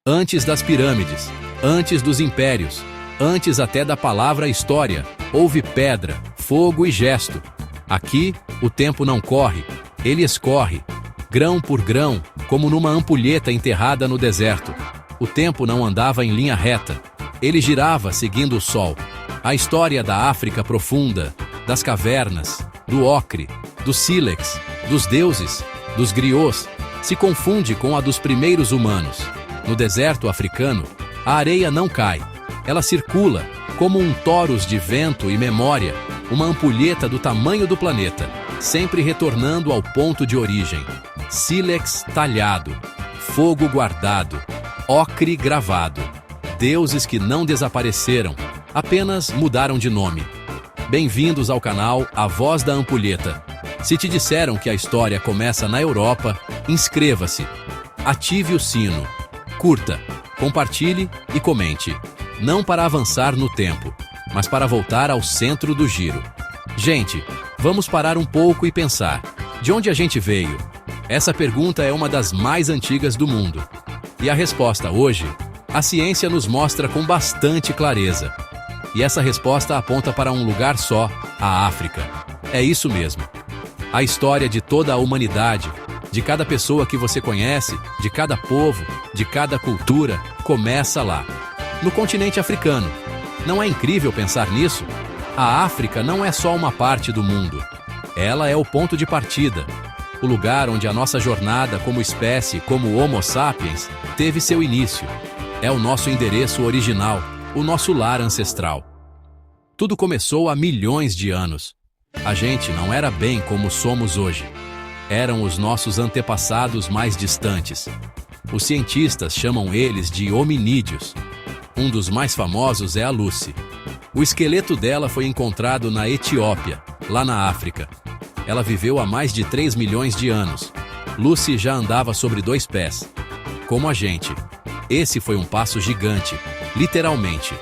Antes das pirâmides, antes dos impérios, antes até da palavra história, houve pedra, fogo e gesto. Aqui, o tempo não corre, ele escorre, grão por grão, como numa ampulheta enterrada no deserto. O tempo não andava em linha reta, ele girava seguindo o sol. A história da África profunda, das cavernas, do ocre, do sílex, dos deuses, dos griots, se confunde com a dos primeiros humanos. No deserto africano, a areia não cai, ela circula, como um torus de vento e memória, uma ampulheta do tamanho do planeta, sempre retornando ao ponto de origem. Sílex talhado, fogo guardado, ocre gravado. Deuses que não desapareceram, apenas mudaram de nome. Bem-vindos ao canal A Voz da Ampulheta. Se te disseram que a história começa na Europa, inscreva-se, ative o sino, curta, compartilhe e comente. Não para avançar no tempo, mas para voltar ao centro do giro. Gente, vamos parar um pouco e pensar. De onde a gente veio? Essa pergunta é uma das mais antigas do mundo. E a resposta hoje, a ciência nos mostra com bastante clareza. E essa resposta aponta para um lugar só, a África. É isso mesmo. A história de toda a humanidade, de cada pessoa que você conhece, de cada povo, de cada cultura, começa lá, no continente africano. Não é incrível pensar nisso? A África não é só uma parte do mundo. Ela é o ponto de partida, o lugar onde a nossa jornada como espécie, como Homo sapiens, teve seu início. É o nosso endereço original, o nosso lar ancestral. Tudo começou há milhões de anos. A gente não era bem como somos hoje. Eram os nossos antepassados mais distantes. Os cientistas chamam eles de hominídeos. Um dos mais famosos é a Lucy. O esqueleto dela foi encontrado na Etiópia, lá na África. Ela viveu há mais de 3 milhões de anos. Lucy já andava sobre 2 pés. Como a gente. Esse foi um passo gigante, literalmente.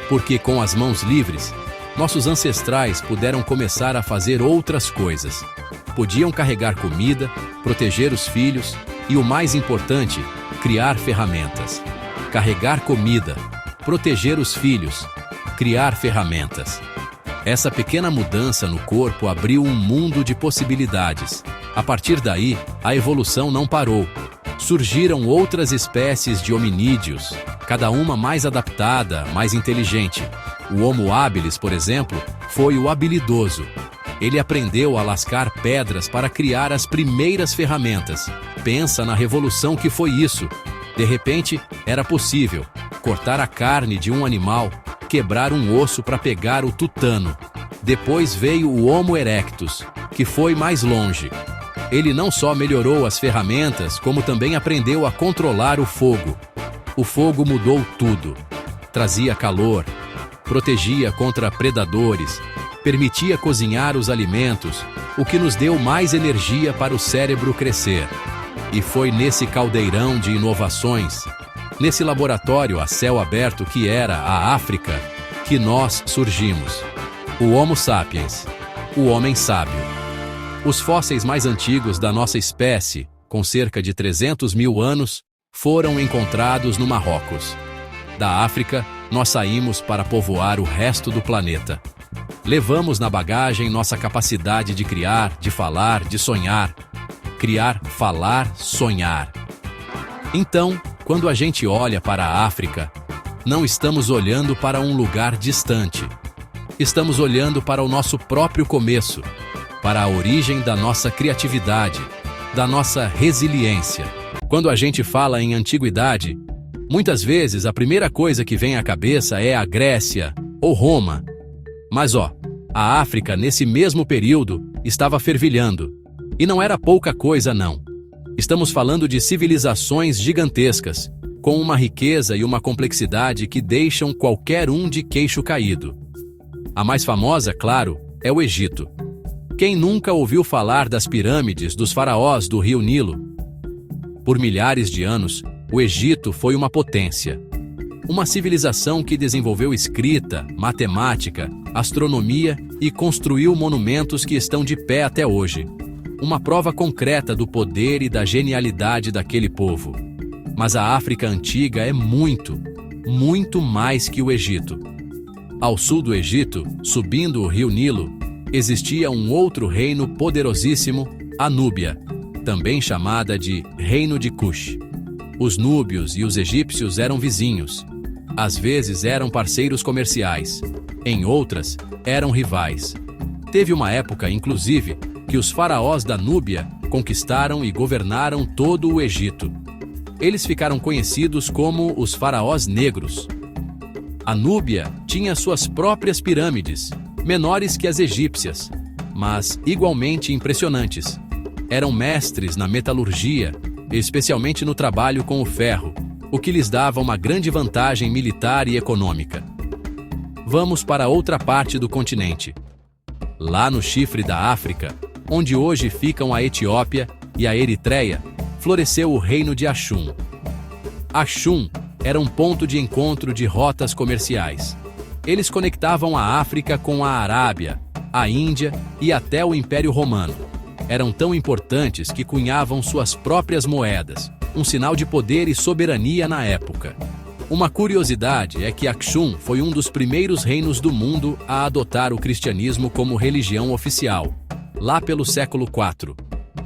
Porque com as mãos livres, nossos ancestrais puderam começar a fazer outras coisas. Podiam carregar comida, proteger os filhos e, o mais importante, criar ferramentas. Carregar comida, proteger os filhos, criar ferramentas. Essa pequena mudança no corpo abriu um mundo de possibilidades. A partir daí, a evolução não parou. Surgiram outras espécies de hominídeos, cada uma mais adaptada, mais inteligente. O Homo habilis, por exemplo, foi o habilidoso. Ele aprendeu a lascar pedras para criar as primeiras ferramentas. Pensa na revolução que foi isso. De repente, era possível cortar a carne de um animal, quebrar um osso para pegar o tutano. Depois veio o Homo erectus, que foi mais longe. Ele não só melhorou as ferramentas, como também aprendeu a controlar o fogo. O fogo mudou tudo. Trazia calor, protegia contra predadores, permitia cozinhar os alimentos, o que nos deu mais energia para o cérebro crescer. E foi nesse caldeirão de inovações, nesse laboratório a céu aberto que era a África, que nós surgimos. O Homo sapiens, o homem sábio. Os fósseis mais antigos da nossa espécie, com cerca de 300 mil anos, foram encontrados no Marrocos. Da África, nós saímos para povoar o resto do planeta. Levamos na bagagem nossa capacidade de criar, de falar, de sonhar. Criar, falar, sonhar. Então, quando a gente olha para a África, não estamos olhando para um lugar distante. Estamos olhando para o nosso próprio começo, para a origem da nossa criatividade, da nossa resiliência. Quando a gente fala em antiguidade, muitas vezes a primeira coisa que vem à cabeça é a Grécia ou Roma. Mas a África nesse mesmo período estava fervilhando. E não era pouca coisa não. Estamos falando de civilizações gigantescas, com uma riqueza e uma complexidade que deixam qualquer um de queixo caído. A mais famosa, claro, é o Egito. Quem nunca ouviu falar das pirâmides dos faraós do Rio Nilo? Por milhares de anos, o Egito foi uma potência. Uma civilização que desenvolveu escrita, matemática, astronomia e construiu monumentos que estão de pé até hoje. Uma prova concreta do poder e da genialidade daquele povo. Mas a África antiga é muito, muito mais que o Egito. Ao sul do Egito, subindo o rio Nilo, existia um outro reino poderosíssimo, a Núbia, também chamada de Reino de Cush. Os núbios e os egípcios eram vizinhos. Às vezes eram parceiros comerciais, em outras, eram rivais. Teve uma época, inclusive, que os faraós da Núbia conquistaram e governaram todo o Egito. Eles ficaram conhecidos como os faraós negros. A Núbia tinha suas próprias pirâmides, menores que as egípcias, mas igualmente impressionantes. Eram mestres na metalurgia, especialmente no trabalho com o ferro, o que lhes dava uma grande vantagem militar e econômica. Vamos para outra parte do continente. Lá no chifre da África, onde hoje ficam a Etiópia e a Eritreia, floresceu o reino de Axum. Axum era um ponto de encontro de rotas comerciais. Eles conectavam a África com a Arábia, a Índia e até o Império Romano. Eram tão importantes que cunhavam suas próprias moedas, um sinal de poder e soberania na época. Uma curiosidade é que Axum foi um dos primeiros reinos do mundo a adotar o cristianismo como religião oficial, lá pelo século IV.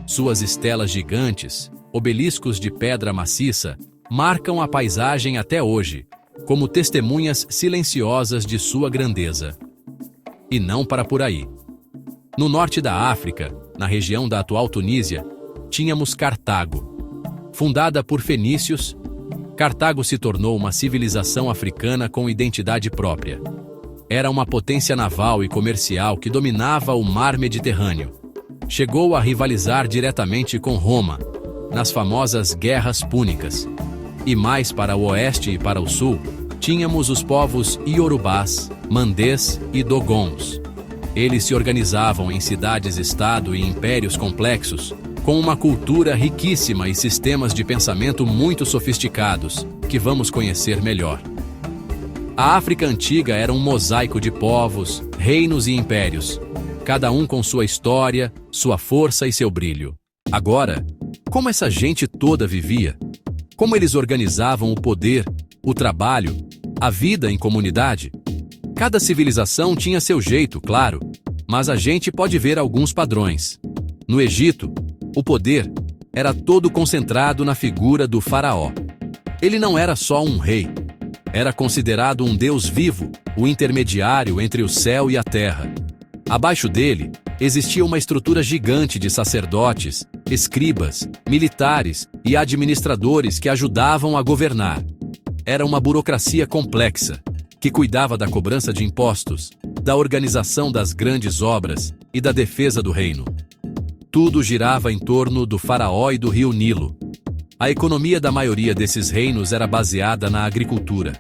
Suas estelas gigantes, obeliscos de pedra maciça, marcam a paisagem até hoje, como testemunhas silenciosas de sua grandeza. E não para por aí. No norte da África, na região da atual Tunísia, tínhamos Cartago. Fundada por fenícios, Cartago se tornou uma civilização africana com identidade própria. Era uma potência naval e comercial que dominava o mar Mediterrâneo. Chegou a rivalizar diretamente com Roma, nas famosas Guerras Púnicas. E mais para o oeste e para o sul, tínhamos os povos iorubás, mandês e dogons. Eles se organizavam em cidades-estado e impérios complexos, com uma cultura riquíssima e sistemas de pensamento muito sofisticados, que vamos conhecer melhor. A África antiga era um mosaico de povos, reinos e impérios, cada um com sua história, sua força e seu brilho. Agora, como essa gente toda vivia? Como eles organizavam o poder, o trabalho, a vida em comunidade? Cada civilização tinha seu jeito, claro, mas a gente pode ver alguns padrões. No Egito, o poder era todo concentrado na figura do faraó. Ele não era só um rei. Era considerado um deus vivo, o intermediário entre o céu e a terra. Abaixo dele, existia uma estrutura gigante de sacerdotes, escribas, militares e administradores que ajudavam a governar. Era uma burocracia complexa, que cuidava da cobrança de impostos, da organização das grandes obras e da defesa do reino. Tudo girava em torno do faraó e do rio Nilo. A economia da maioria desses reinos era baseada na agricultura.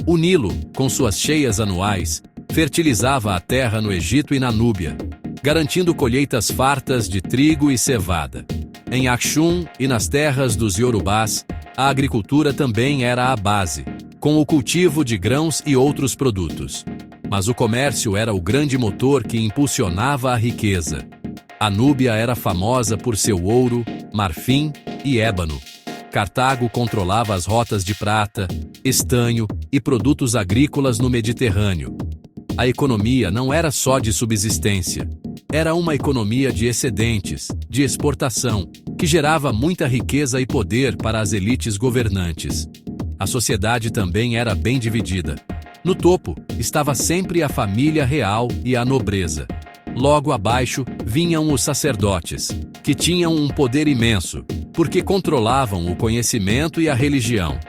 O Nilo, com suas cheias anuais, fertilizava a terra no Egito e na Núbia, garantindo colheitas fartas de trigo e cevada. Em Axum e nas terras dos Iorubás, a agricultura também era a base, com o cultivo de grãos e outros produtos. Mas o comércio era o grande motor que impulsionava a riqueza. A Núbia era famosa por seu ouro, marfim e ébano. Cartago controlava as rotas de prata, estanho e produtos agrícolas no Mediterrâneo. A economia não era só de subsistência. Era uma economia de excedentes, de exportação, que gerava muita riqueza e poder para as elites governantes. A sociedade também era bem dividida. No topo, estava sempre a família real e a nobreza. Logo abaixo, vinham os sacerdotes, que tinham um poder imenso, porque controlavam o conhecimento e a religião.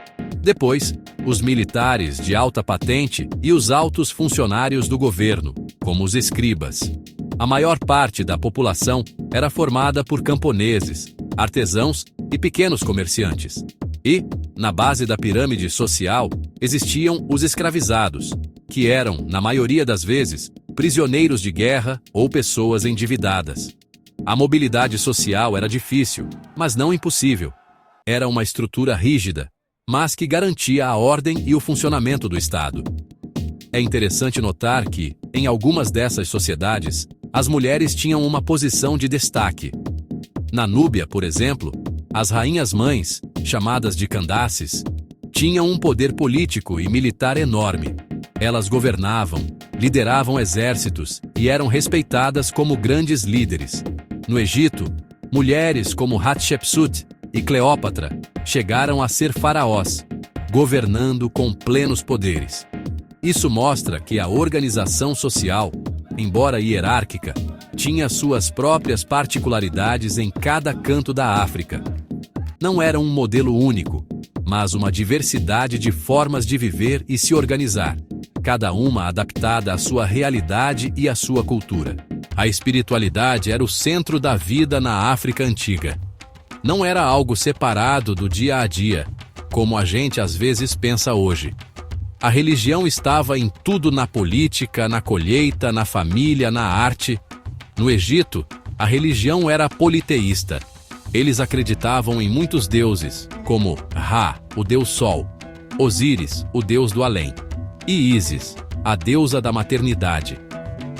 Depois, os militares de alta patente e os altos funcionários do governo, como os escribas. A maior parte da população era formada por camponeses, artesãos e pequenos comerciantes. E, na base da pirâmide social, existiam os escravizados, que eram, na maioria das vezes, prisioneiros de guerra ou pessoas endividadas. A mobilidade social era difícil, mas não impossível. Era uma estrutura rígida, mas que garantia a ordem e o funcionamento do Estado. É interessante notar que, em algumas dessas sociedades, as mulheres tinham uma posição de destaque. Na Núbia, por exemplo, as rainhas-mães, chamadas de Candaces, tinham um poder político e militar enorme. Elas governavam, lideravam exércitos e eram respeitadas como grandes líderes. No Egito, mulheres como Hatshepsut e Cleópatra chegaram a ser faraós, governando com plenos poderes. Isso mostra que a organização social, embora hierárquica, tinha suas próprias particularidades em cada canto da África. Não era um modelo único, mas uma diversidade de formas de viver e se organizar, cada uma adaptada à sua realidade e à sua cultura. A espiritualidade era o centro da vida na África antiga. Não era algo separado do dia a dia, como a gente às vezes pensa hoje. A religião estava em tudo, na política, na colheita, na família, na arte. No Egito, a religião era politeísta. Eles acreditavam em muitos deuses, como Ra, o deus Sol, Osíris, o deus do além, e Ísis, a deusa da maternidade.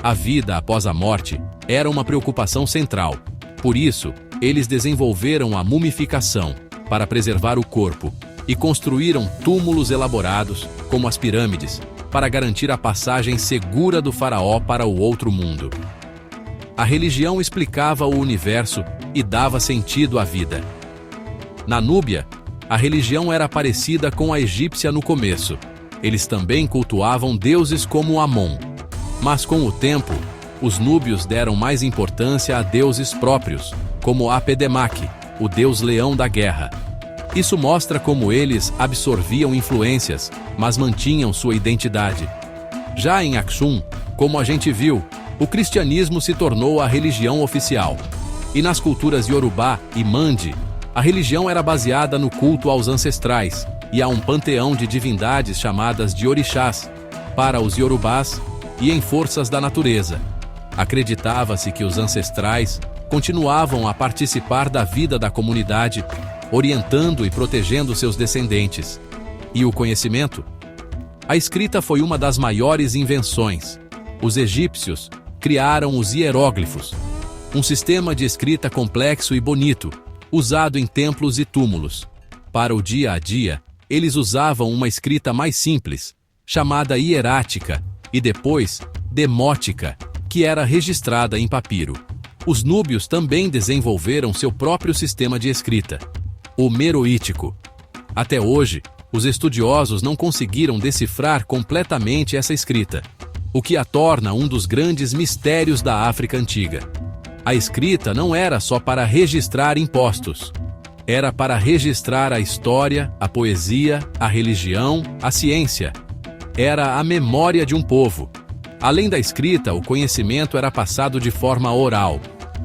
A vida após a morte era uma preocupação central. Por isso, eles desenvolveram a mumificação para preservar o corpo e construíram túmulos elaborados, como as pirâmides, para garantir a passagem segura do faraó para o outro mundo. A religião explicava o universo e dava sentido à vida. Na Núbia, a religião era parecida com a egípcia no começo. Eles também cultuavam deuses como Amon. Mas com o tempo, os núbios deram mais importância a deuses próprios, como Apedemaque, o deus leão da guerra. Isso mostra como eles absorviam influências, mas mantinham sua identidade. Já em Aksum, como a gente viu, o cristianismo se tornou a religião oficial. E nas culturas Yorubá e Mande, a religião era baseada no culto aos ancestrais, e há um panteão de divindades chamadas de orixás, para os Yorubás, e em forças da natureza. Acreditava-se que os ancestrais continuavam a participar da vida da comunidade, orientando e protegendo seus descendentes. E o conhecimento? A escrita foi uma das maiores invenções. Os egípcios criaram os hieróglifos, um sistema de escrita complexo e bonito, usado em templos e túmulos. Para o dia a dia, eles usavam uma escrita mais simples, chamada hierática, e depois demótica, que era registrada em papiro. Os núbios também desenvolveram seu próprio sistema de escrita, o meroítico. Até hoje, os estudiosos não conseguiram decifrar completamente essa escrita, o que a torna um dos grandes mistérios da África antiga. A escrita não era só para registrar impostos. Era para registrar a história, a poesia, a religião, a ciência. Era a memória de um povo. Além da escrita, o conhecimento era passado de forma oral.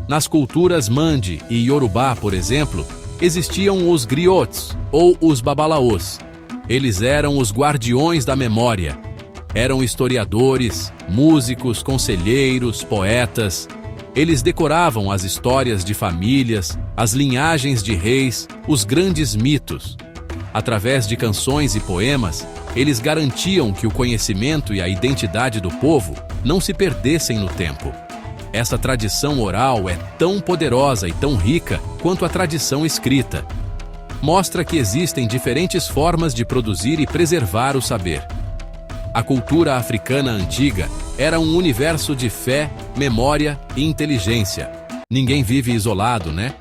Nas culturas Mande e Yorubá, por exemplo, existiam os griots, ou os babalaôs. Eles eram os guardiões da memória. Eram historiadores, músicos, conselheiros, poetas. Eles decoravam as histórias de famílias, as linhagens de reis, os grandes mitos. Através de canções e poemas, eles garantiam que o conhecimento e a identidade do povo não se perdessem no tempo. Essa tradição oral é tão poderosa e tão rica quanto a tradição escrita. Mostra que existem diferentes formas de produzir e preservar o saber. A cultura africana antiga era um universo de fé, memória e inteligência. Ninguém vive isolado, né?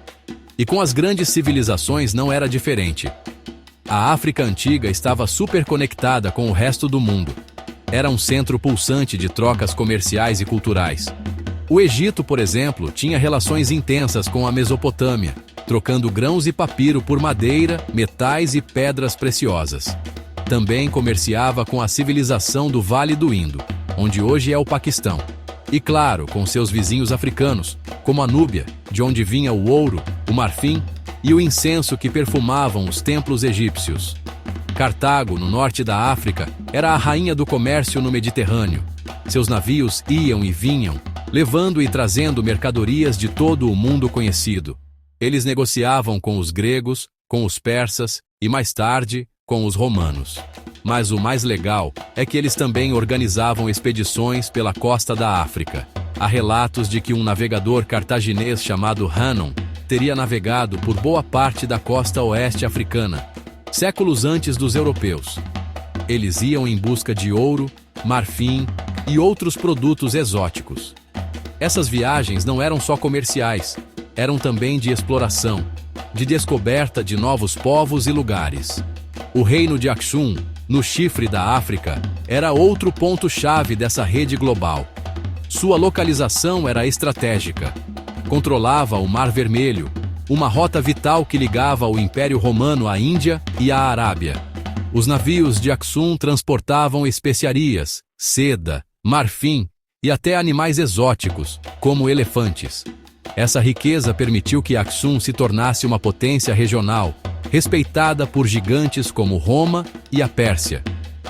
E com as grandes civilizações não era diferente. A África antiga estava super conectada com o resto do mundo. Era um centro pulsante de trocas comerciais e culturais. O Egito, por exemplo, tinha relações intensas com a Mesopotâmia, trocando grãos e papiro por madeira, metais e pedras preciosas. Também comerciava com a civilização do Vale do Indo, onde hoje é o Paquistão. E claro, com seus vizinhos africanos, como a Núbia, de onde vinha o ouro, o marfim e o incenso que perfumavam os templos egípcios. Cartago, no norte da África, era a rainha do comércio no Mediterrâneo. Seus navios iam e vinham, levando e trazendo mercadorias de todo o mundo conhecido. Eles negociavam com os gregos, com os persas e, mais tarde, com os romanos. Mas o mais legal é que eles também organizavam expedições pela costa da África. Há relatos de que um navegador cartaginês chamado Hannon teria navegado por boa parte da costa oeste africana, séculos antes dos europeus. Eles iam em busca de ouro, marfim e outros produtos exóticos. Essas viagens não eram só comerciais, eram também de exploração, de descoberta de novos povos e lugares. O reino de Aksum, no chifre da África, era outro ponto-chave dessa rede global. Sua localização era estratégica. Controlava o Mar Vermelho, uma rota vital que ligava o Império Romano à Índia e à Arábia. Os navios de Aksum transportavam especiarias, seda, marfim e até animais exóticos, como elefantes. Essa riqueza permitiu que Aksum se tornasse uma potência regional, respeitada por gigantes como Roma e a Pérsia.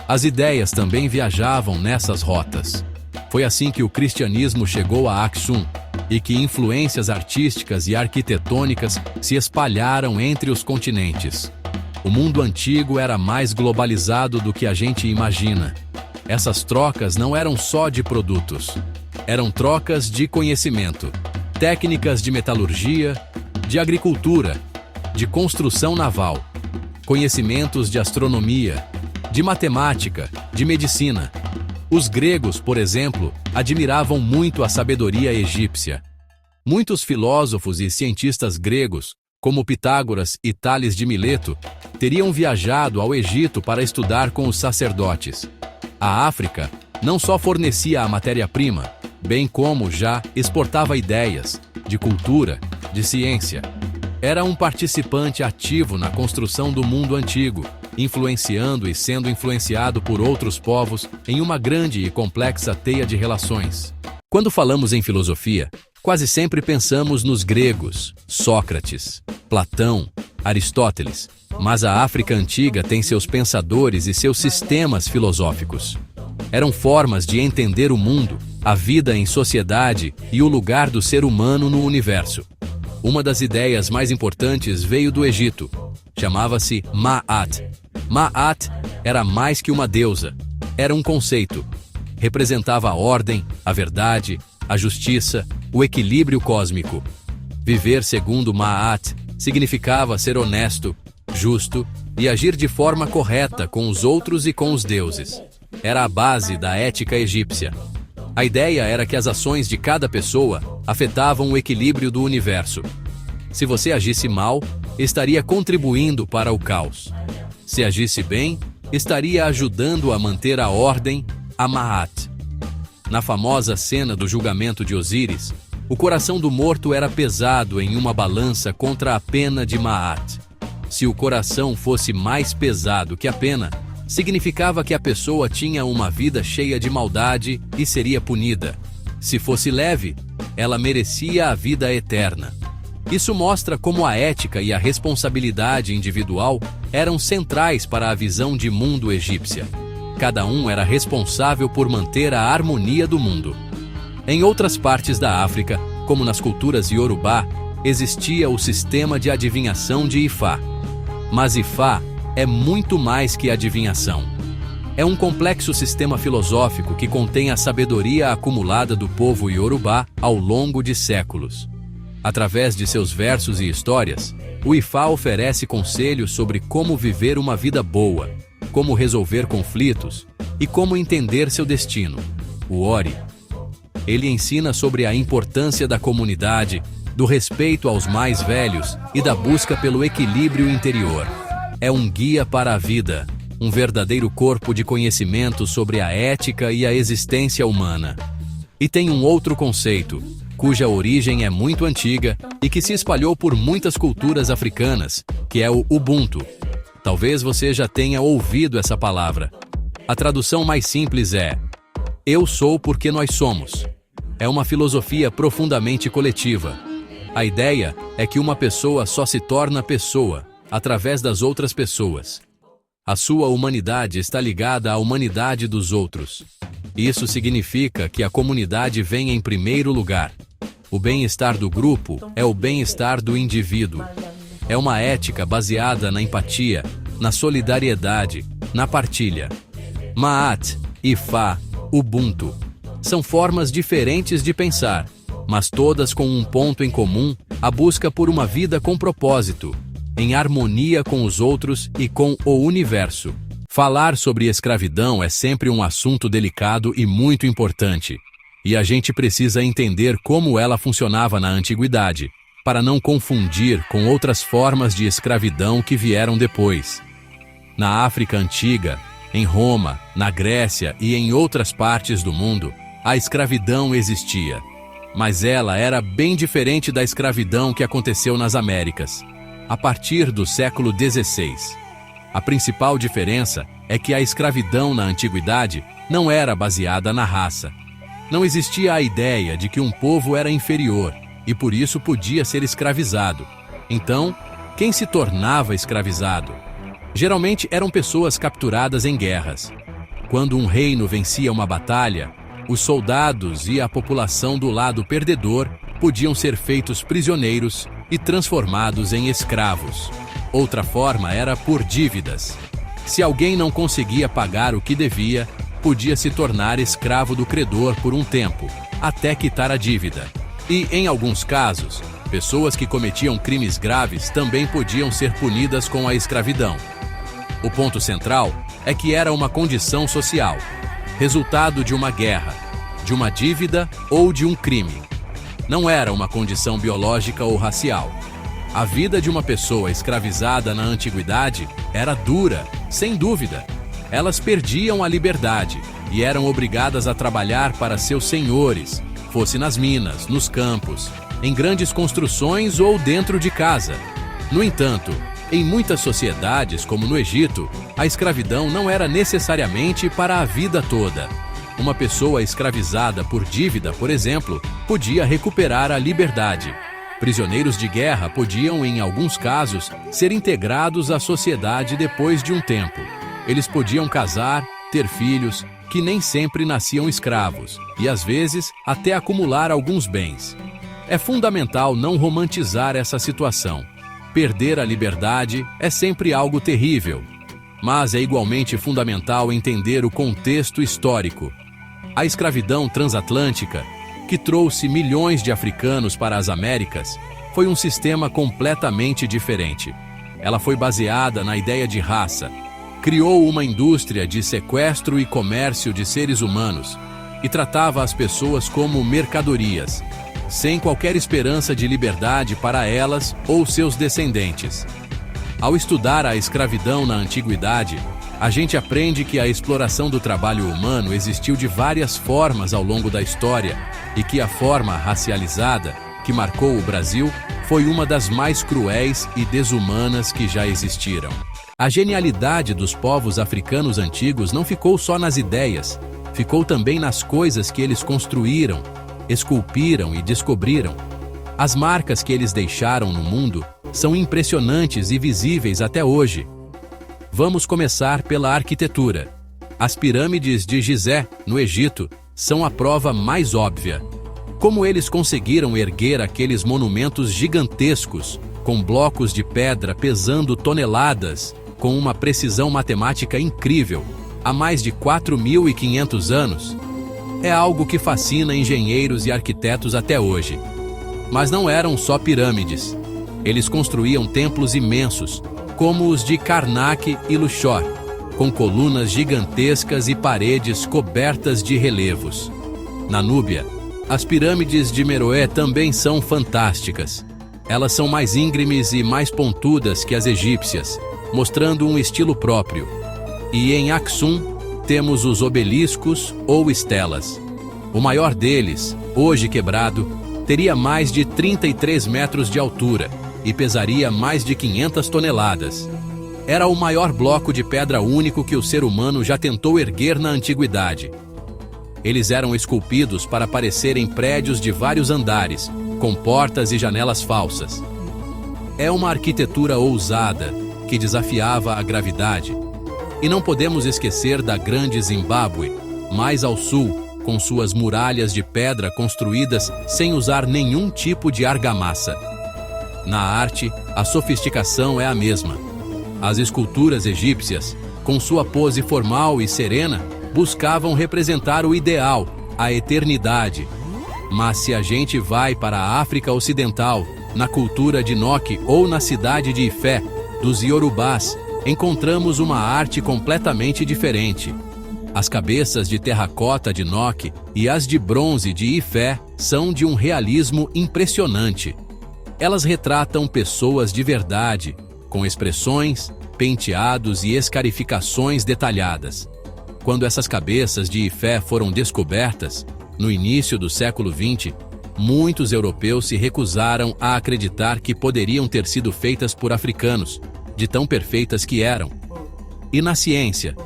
As ideias também viajavam nessas rotas. Foi assim que o cristianismo chegou a Aksum e que influências artísticas e arquitetônicas se espalharam entre os continentes. O mundo antigo era mais globalizado do que a gente imagina. Essas trocas não eram só de produtos. Eram trocas de conhecimento, técnicas de metalurgia, de agricultura, de construção naval, conhecimentos de astronomia, de matemática, de medicina. Os gregos, por exemplo, admiravam muito a sabedoria egípcia. Muitos filósofos e cientistas gregos, como Pitágoras e Tales de Mileto, teriam viajado ao Egito para estudar com os sacerdotes. A África não só fornecia a matéria-prima, bem como já exportava ideias, de cultura, de ciência. Era um participante ativo na construção do mundo antigo, influenciando e sendo influenciado por outros povos em uma grande e complexa teia de relações. Quando falamos em filosofia, quase sempre pensamos nos gregos, Sócrates, Platão, Aristóteles, mas a África antiga tem seus pensadores e seus sistemas filosóficos. Eram formas de entender o mundo, a vida em sociedade e o lugar do ser humano no universo. Uma das ideias mais importantes veio do Egito. Chamava-se Ma'at. Ma'at era mais que uma deusa. Era um conceito. Representava a ordem, a verdade, a justiça, o equilíbrio cósmico. Viver segundo Ma'at significava ser honesto, justo e agir de forma correta com os outros e com os deuses. Era a base da ética egípcia. A ideia era que as ações de cada pessoa afetavam o equilíbrio do universo. Se você agisse mal, estaria contribuindo para o caos. Se agisse bem, estaria ajudando a manter a ordem, a Ma'at. Na famosa cena do julgamento de Osíris, o coração do morto era pesado em uma balança contra a pena de Ma'at. Se o coração fosse mais pesado que a pena, significava que a pessoa tinha uma vida cheia de maldade e seria punida. Se fosse leve, ela merecia a vida eterna. Isso mostra como a ética e a responsabilidade individual eram centrais para a visão de mundo egípcia. Cada um era responsável por manter a harmonia do mundo. Em outras partes da África, como nas culturas Yorubá, existia o sistema de adivinhação de Ifá. Mas Ifá é muito mais que adivinhação. É um complexo sistema filosófico que contém a sabedoria acumulada do povo Yorubá ao longo de séculos. Através de seus versos e histórias, o Ifá oferece conselhos sobre como viver uma vida boa, como resolver conflitos e como entender seu destino. O Ori. Ele ensina sobre a importância da comunidade, do respeito aos mais velhos e da busca pelo equilíbrio interior. É um guia para a vida, um verdadeiro corpo de conhecimento sobre a ética e a existência humana. E tem um outro conceito, cuja origem é muito antiga e que se espalhou por muitas culturas africanas, que é o Ubuntu. Talvez você já tenha ouvido essa palavra. A tradução mais simples é: eu sou porque nós somos. É uma filosofia profundamente coletiva. A ideia é que uma pessoa só se torna pessoa através das outras pessoas. A sua humanidade está ligada à humanidade dos outros. Isso significa que a comunidade vem em primeiro lugar. O bem-estar do grupo é o bem-estar do indivíduo. É uma ética baseada na empatia, na solidariedade, na partilha. Ma'at, Ifá, Ubuntu são formas diferentes de pensar, mas todas com um ponto em comum a busca por uma vida com propósito, em harmonia com os outros e com o universo. Falar sobre escravidão é sempre um assunto delicado e muito importante, e a gente precisa entender como ela funcionava na antiguidade, para não confundir com outras formas de escravidão que vieram depois. Na África Antiga, em Roma, na Grécia e em outras partes do mundo, a escravidão existia, mas ela era bem diferente da escravidão que aconteceu nas Américas, a partir do século XVI. A principal diferença é que a escravidão na antiguidade não era baseada na raça. Não existia a ideia de que um povo era inferior e por isso podia ser escravizado. Então, quem se tornava escravizado? Geralmente eram pessoas capturadas em guerras. Quando um reino vencia uma batalha, os soldados e a população do lado perdedor podiam ser feitos prisioneiros e transformados em escravos. Outra forma era por dívidas. Se alguém não conseguia pagar o que devia, podia se tornar escravo do credor por um tempo, até quitar a dívida. E, em alguns casos, pessoas que cometiam crimes graves também podiam ser punidas com a escravidão. O ponto central é que era uma condição social, resultado de uma guerra, de uma dívida ou de um crime. Não era uma condição biológica ou racial. A vida de uma pessoa escravizada na antiguidade era dura, sem dúvida. Elas perdiam a liberdade e eram obrigadas a trabalhar para seus senhores, fosse nas minas, nos campos, em grandes construções ou dentro de casa. No entanto, em muitas sociedades, como no Egito, a escravidão não era necessariamente para a vida toda. Uma pessoa escravizada por dívida, por exemplo, podia recuperar a liberdade. Prisioneiros de guerra podiam, em alguns casos, ser integrados à sociedade depois de um tempo. Eles podiam casar, ter filhos, que nem sempre nasciam escravos, e às vezes até acumular alguns bens. É fundamental não romantizar essa situação. Perder a liberdade é sempre algo terrível, mas é igualmente fundamental entender o contexto histórico. A escravidão transatlântica, que trouxe milhões de africanos para as Américas, foi um sistema completamente diferente. Ela foi baseada na ideia de raça, criou uma indústria de sequestro e comércio de seres humanos e tratava as pessoas como mercadorias, sem qualquer esperança de liberdade para elas ou seus descendentes. Ao estudar a escravidão na antiguidade, a gente aprende que a exploração do trabalho humano existiu de várias formas ao longo da história e que a forma racializada, que marcou o Brasil, foi uma das mais cruéis e desumanas que já existiram. A genialidade dos povos africanos antigos não ficou só nas ideias, ficou também nas coisas que eles construíram, esculpiram e descobriram. As marcas que eles deixaram no mundo são impressionantes e visíveis até hoje. Vamos começar pela arquitetura. As pirâmides de Gizé, no Egito, são a prova mais óbvia. Como eles conseguiram erguer aqueles monumentos gigantescos, com blocos de pedra pesando toneladas, com uma precisão matemática incrível, há mais de 4.500 anos? É algo que fascina engenheiros e arquitetos até hoje. Mas não eram só pirâmides. Eles construíam templos imensos, como os de Karnak e Luxor, com colunas gigantescas e paredes cobertas de relevos. Na Núbia, as pirâmides de Meroé também são fantásticas. Elas são mais íngremes e mais pontudas que as egípcias, mostrando um estilo próprio. E em Aksum, temos os obeliscos ou estelas. O maior deles, hoje quebrado, teria mais de 33 metros de altura e pesaria mais de 500 toneladas. Era o maior bloco de pedra único que o ser humano já tentou erguer na antiguidade. Eles eram esculpidos para parecerem prédios de vários andares, com portas e janelas falsas. É uma arquitetura ousada, que desafiava a gravidade. E não podemos esquecer da Grande Zimbábue, mais ao sul, com suas muralhas de pedra construídas sem usar nenhum tipo de argamassa. Na arte, a sofisticação é a mesma. As esculturas egípcias, com sua pose formal e serena, buscavam representar o ideal, a eternidade. Mas se a gente vai para a África Ocidental, Na cultura de Nok ou na cidade de Ifé, dos Iorubás, encontramos uma arte completamente diferente. As cabeças de terracota de Nok e as de bronze de Ifé são de um realismo impressionante. Elas retratam pessoas de verdade, com expressões, penteados e escarificações detalhadas. Quando essas cabeças de Ifé foram descobertas, no início do século XX, muitos europeus se recusaram a acreditar que poderiam ter sido feitas por africanos, de tão perfeitas que eram. E na ciência?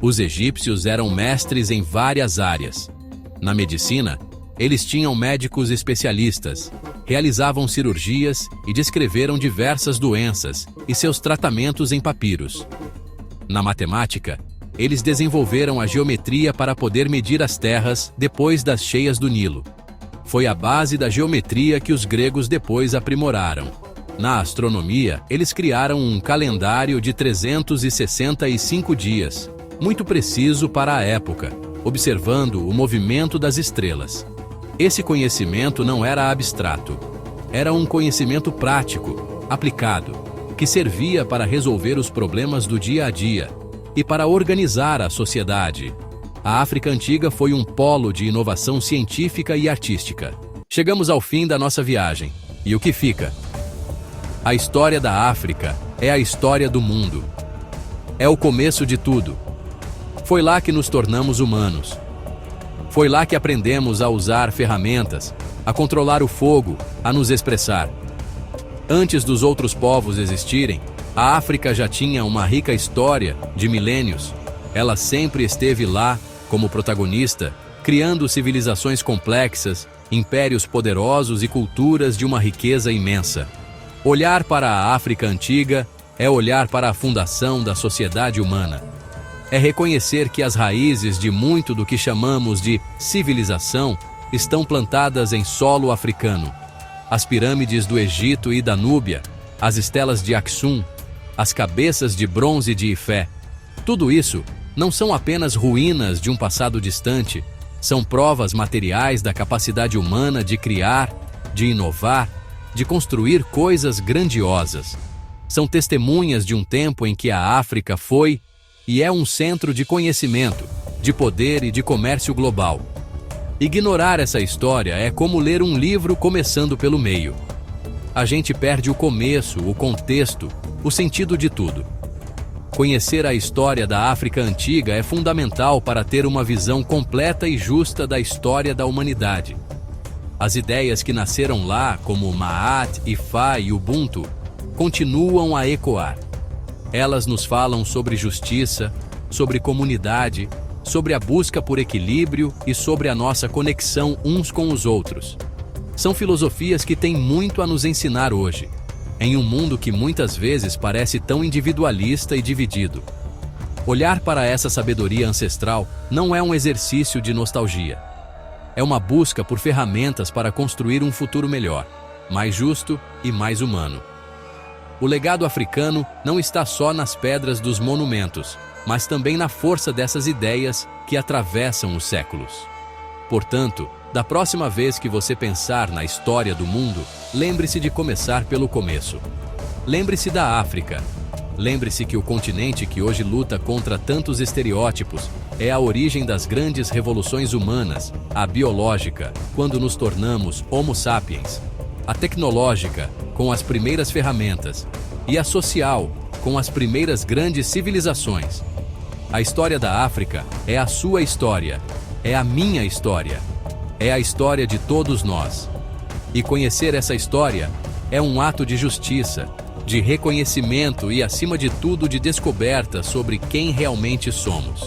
Os egípcios eram mestres em várias áreas. Na medicina, eles tinham médicos especialistas, realizavam cirurgias e descreveram diversas doenças e seus tratamentos em papiros. Na matemática, eles desenvolveram a geometria para poder medir as terras depois das cheias do Nilo. Foi a base da geometria que os gregos depois aprimoraram. Na astronomia, eles criaram um calendário de 365 dias, muito preciso para a época, observando o movimento das estrelas. Esse conhecimento não era abstrato. Era um conhecimento prático, aplicado, que servia para resolver os problemas do dia a dia e para organizar a sociedade. A África Antiga foi um polo de inovação científica e artística. Chegamos ao fim da nossa viagem. E o que fica? A história da África é a história do mundo. É o começo de tudo. Foi lá que nos tornamos humanos. Foi lá que aprendemos a usar ferramentas, a controlar o fogo, a nos expressar. Antes dos outros povos existirem, a África já tinha uma rica história de milênios. Ela sempre esteve lá, como protagonista, criando civilizações complexas, impérios poderosos e culturas de uma riqueza imensa. Olhar para a África Antiga é olhar para a fundação da sociedade humana. É reconhecer que as raízes de muito do que chamamos de civilização estão plantadas em solo africano. As pirâmides do Egito e da Núbia, as estelas de Aksum, as cabeças de bronze de Ifé. Tudo isso não são apenas ruínas de um passado distante, são provas materiais da capacidade humana de criar, de inovar, de construir coisas grandiosas. São testemunhas de um tempo em que a África foi e é um centro de conhecimento, de poder e de comércio global. Ignorar essa história é como ler um livro começando pelo meio. A gente perde o começo, o contexto, o sentido de tudo. Conhecer a história da África Antiga é fundamental para ter uma visão completa e justa da história da humanidade. As ideias que nasceram lá, como Ma'at, Ifá e Ubuntu, continuam a ecoar. Elas nos falam sobre justiça, sobre comunidade, sobre a busca por equilíbrio e sobre a nossa conexão uns com os outros. São filosofias que têm muito a nos ensinar hoje, em um mundo que muitas vezes parece tão individualista e dividido. Olhar para essa sabedoria ancestral não é um exercício de nostalgia. É uma busca por ferramentas para construir um futuro melhor, mais justo e mais humano. O legado africano não está só nas pedras dos monumentos, mas também na força dessas ideias que atravessam os séculos. Portanto, da próxima vez que você pensar na história do mundo, lembre-se de começar pelo começo. Lembre-se da África. Lembre-se que o continente que hoje luta contra tantos estereótipos é a origem das grandes revoluções humanas, a biológica, quando nos tornamos Homo sapiens, a tecnológica, com as primeiras ferramentas, e a social, com as primeiras grandes civilizações. A história da África é a sua história, é a minha história, é a história de todos nós. E conhecer essa história é um ato de justiça, de reconhecimento e, acima de tudo, de descoberta sobre quem realmente somos.